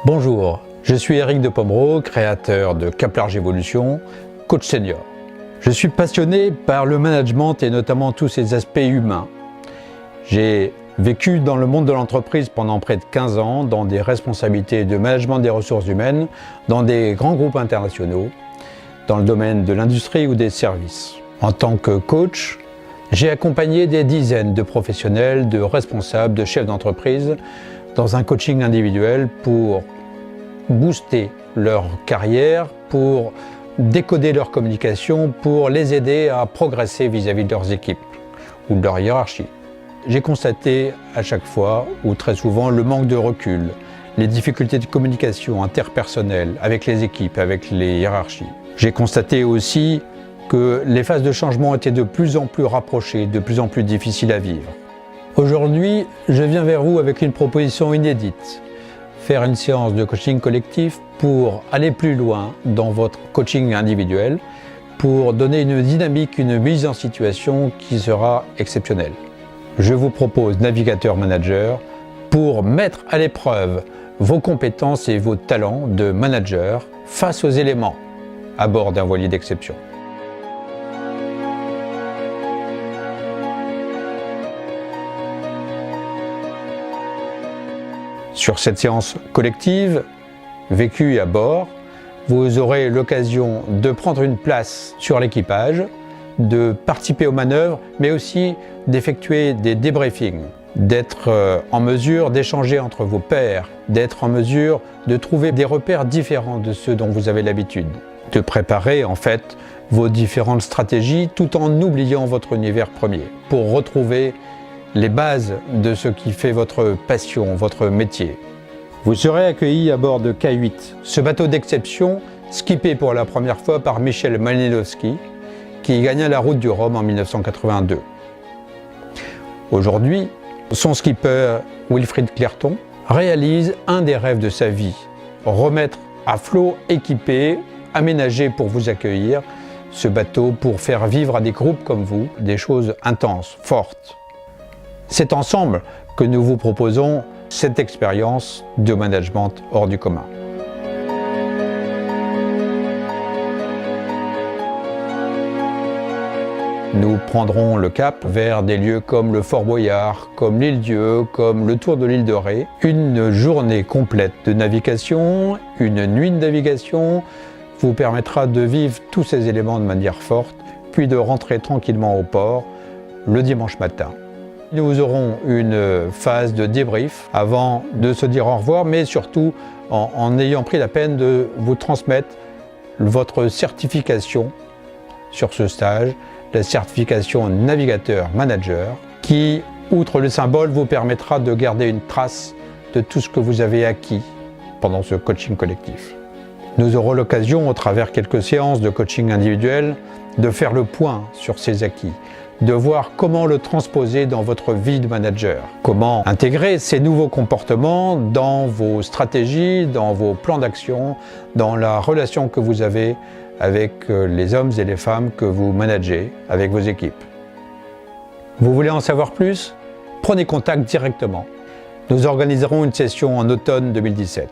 Bonjour, je suis Eric de Pomereau, créateur de Cap Large Evolution, coach senior. Je suis passionné par le management et notamment tous ses aspects humains. J'ai vécu dans le monde de l'entreprise pendant près de 15 ans, dans des responsabilités de management des ressources humaines, dans des grands groupes internationaux, dans le domaine de l'industrie ou des services. En tant que coach, j'ai accompagné des dizaines de professionnels, de responsables, de chefs d'entreprise dans un coaching individuel pour booster leur carrière, pour décoder leur communication, pour les aider à progresser vis-à-vis de leurs équipes ou de leur hiérarchie. J'ai constaté à chaque fois, ou très souvent, le manque de recul, les difficultés de communication interpersonnelle avec les équipes, avec les hiérarchies. J'ai constaté aussi que les phases de changement étaient de plus en plus rapprochées, de plus en plus difficiles à vivre. Aujourd'hui, je viens vers vous avec une proposition inédite. Faire une séance de coaching collectif pour aller plus loin dans votre coaching individuel, pour donner une dynamique, une mise en situation qui sera exceptionnelle. Je vous propose Navigateur Manager pour mettre à l'épreuve vos compétences et vos talents de manager face aux éléments à bord d'un voilier d'exception. Sur cette séance collective, vécue à bord, vous aurez l'occasion de prendre une place sur l'équipage, de participer aux manœuvres, mais aussi d'effectuer des débriefings, d'être en mesure d'échanger entre vos pairs, d'être en mesure de trouver des repères différents de ceux dont vous avez l'habitude, de préparer en fait vos différentes stratégies tout en oubliant votre univers premier, pour retrouver les bases de ce qui fait votre passion, votre métier. Vous serez accueillis à bord de K8, ce bateau d'exception skippé pour la première fois par Michel Malinowski, qui gagna la route du Rhum en 1982. Aujourd'hui, son skipper Wilfried Clerton réalise un des rêves de sa vie, remettre à flot équipé, aménagé pour vous accueillir, ce bateau pour faire vivre à des groupes comme vous des choses intenses, fortes. C'est ensemble que nous vous proposons cette expérience de management hors du commun. Nous prendrons le cap vers des lieux comme le Fort Boyard, comme l'île Dieu, comme le Tour de l'île de Ré. Une journée complète de navigation, une nuit de navigation vous permettra de vivre tous ces éléments de manière forte, puis de rentrer tranquillement au port le dimanche matin. Nous aurons une phase de débrief avant de se dire au revoir, mais surtout en ayant pris la peine de vous transmettre votre certification sur ce stage, la certification Navigateur Manager, qui, outre le symbole, vous permettra de garder une trace de tout ce que vous avez acquis pendant ce coaching collectif. Nous aurons l'occasion, au travers quelques séances de coaching individuel, de faire le point sur ces acquis, de voir comment le transposer dans votre vie de manager, comment intégrer ces nouveaux comportements dans vos stratégies, dans vos plans d'action, dans la relation que vous avez avec les hommes et les femmes que vous managez, avec vos équipes. Vous voulez en savoir plus? Prenez contact directement. Nous organiserons une session en automne 2017.